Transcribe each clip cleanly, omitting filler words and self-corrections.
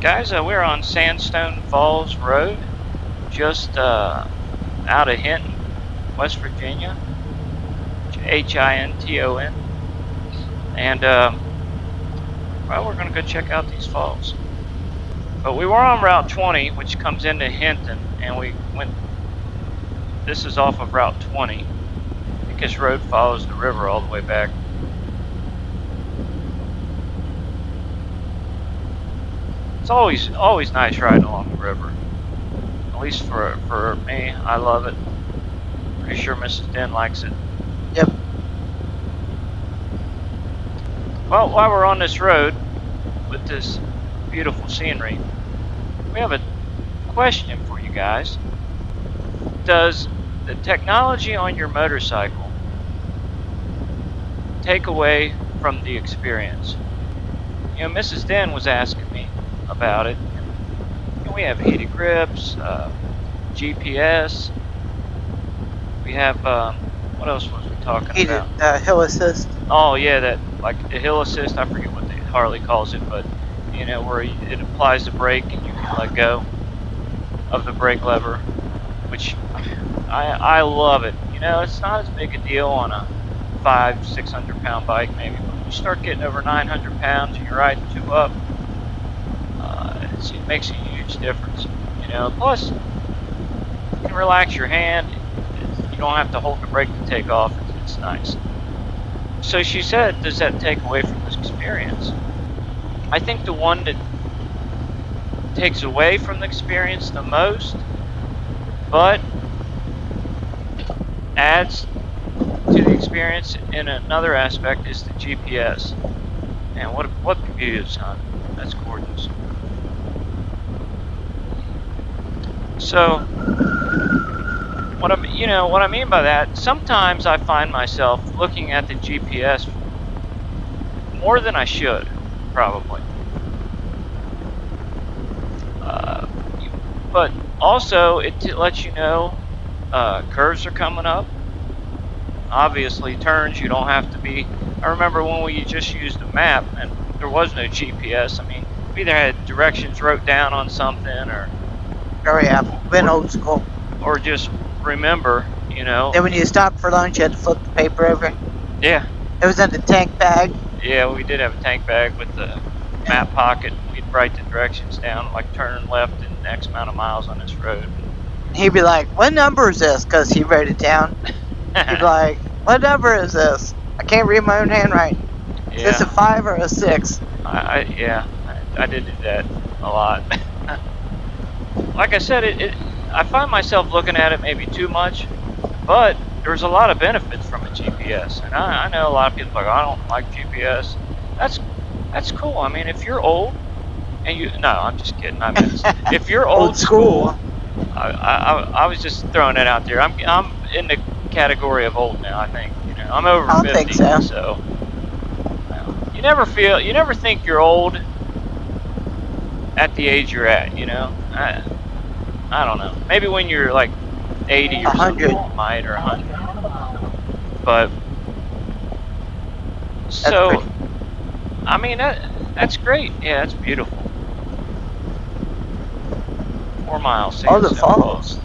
Guys, we're on Sandstone Falls Road, just out of Hinton, West Virginia, Hinton, and well, we're going to go check out these falls. But we were on Route 20, which comes into Hinton, and we went, this is off of Route 20. I think this road follows the river all the way back. It's always nice riding along the river. At least for me, I love it. Pretty sure Mrs. Den likes it. Yep. Well, while we're on this road with this beautiful scenery, we have a question for you guys. Does the technology on your motorcycle take away from the experience? You know, Mrs. Den was asking me about it. And we have heated grips, GPS. We have what else was we talking about? Heated hill assist. Oh yeah, that like the hill assist. I forget what the Harley calls it, but you know where it applies the brake and you can let go of the brake lever, which I love it. You know, it's not as big a deal on a 500-600 pound bike maybe, but when you start getting over 900 pounds and you're riding two up, it makes a huge difference, you know. Plus, you can relax your hand. You don't have to hold the brake to take off. It's nice. So she said, does that take away from this experience? I think the one that takes away from the experience the most, but adds to the experience in another aspect, is the GPS. And what computer, son? That's gorgeous. So, what I mean by that, sometimes I find myself looking at the GPS more than I should, probably. But also, it lets you know curves are coming up. Obviously, turns, you don't have to be. I remember when we just used a map and there was no GPS. I mean, we either had directions wrote down on something or. Oh yeah, been old school. Or just remember, you know. Then when you stopped for lunch, you had to flip the paper over. Yeah. It was in the tank bag. Yeah, we did have a tank bag with the map pocket. We'd write the directions down, like turn left in X amount of miles on this road. He'd be like, what number is this? Because he wrote it down. He'd be like, what number is this? I can't read my own handwriting. Yeah. Is this a 5 or a 6? I did do that a lot. Like I said, I find myself looking at it maybe too much, but there's a lot of benefits from a GPS. And I know a lot of people are like, I don't like GPS. That's cool. I mean, if you're old and no, I'm just kidding. I mean, if you're old school, I was just throwing it out there. I'm in the category of old now. I think, you know, I'm over 50, think so. You never think you're old at the age you're at, you know. I don't know. Maybe when you're like 80 or 100. something, you might, or 100. But so, I mean, that's great. Yeah, that's beautiful. 4 miles. Oh, the falls.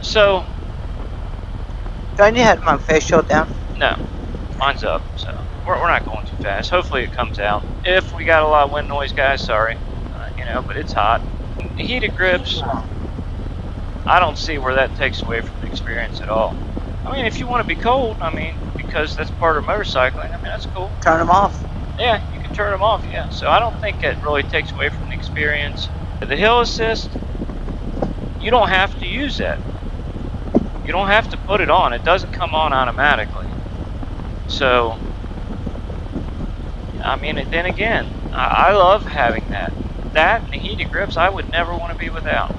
So, do I need to have my face shield down? No, mine's up. So we're not going too fast. Hopefully it comes out. If we got a lot of wind noise, guys, sorry. You know, but it's hot. Heated grips, I don't see where that takes away from the experience at all. I mean, if you want to be cold, I mean, because that's part of motorcycling, I mean, that's cool. Turn them off. Yeah, you can turn them off, yeah. So I don't think it really takes away from the experience. The hill assist, you don't have to use that. You don't have to put it on. It doesn't come on automatically. So, I mean, then again, I love having that. That and the heated grips, I would never want to be without.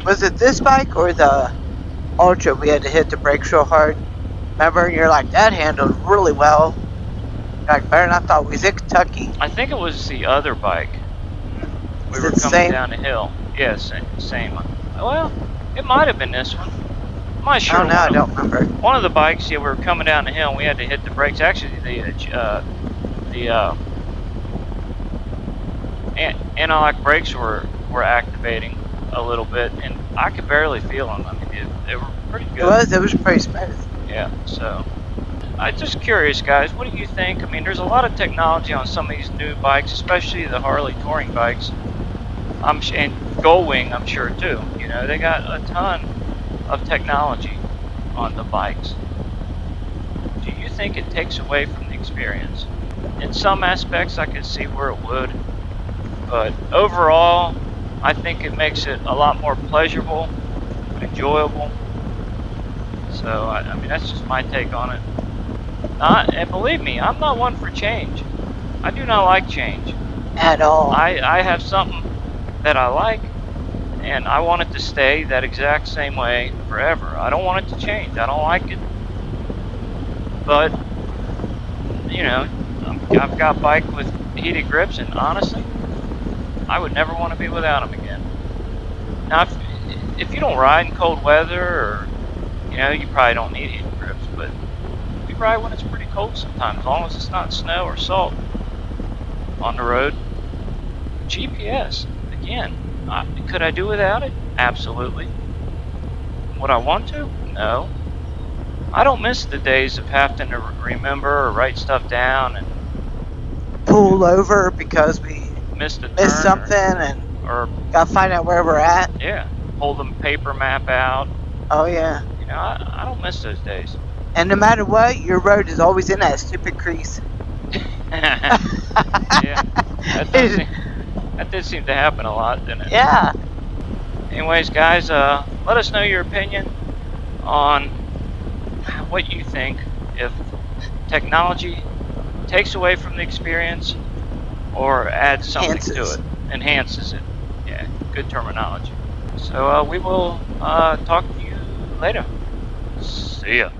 Was it this bike or the Ultra we had to hit the brakes real hard? Remember, you're like, that handled really well. You're like, better than I thought. Was it Kentucky? I think it was the other bike. We were coming down the hill. Yes, same. Well, it might have been this one. I'm not sure. Oh, no, I don't remember. One of the bikes, yeah, we were coming down the hill and we had to hit the brakes. Actually, the the anti-lock brakes were activating a little bit, and I could barely feel them. I mean, they were pretty good. It was pretty smooth. Yeah, so I'm just curious, guys. What do you think? I mean, there's a lot of technology on some of these new bikes, especially the Harley touring bikes. And Gullwing, I'm sure too. You know, they got a ton of technology on the bikes. Do you think it takes away from the experience? In some aspects, I could see where it would, but overall, I think it makes it a lot more pleasurable, enjoyable. So, I mean, that's just my take on it. And believe me, I'm not one for change. I do not like change. At all. I have something that I like, and I want it to stay that exact same way forever. I don't want it to change. I don't like it. But, you know, I've got a bike with heated grips, and honestly, I would never want to be without them again. Now, if you don't ride in cold weather, or, you know, you probably don't need heated grips, but we ride when it's pretty cold sometimes, as long as it's not snow or salt on the road. GPS, again, could I do without it? Absolutely. Would I want to? No. I don't miss the days of having to remember or write stuff down and pull over because we missed something or gotta find out where we're at. Yeah, pull the paper map out. Oh yeah. You know, I don't miss those days. And no matter what, your road is always in that stupid crease. Yeah, that did seem to happen a lot, didn't it? Yeah. Anyways, guys, let us know your opinion on what you think if technology takes away from the experience or adds something to it, enhances it. Yeah, good terminology. So we will talk to you later. See ya.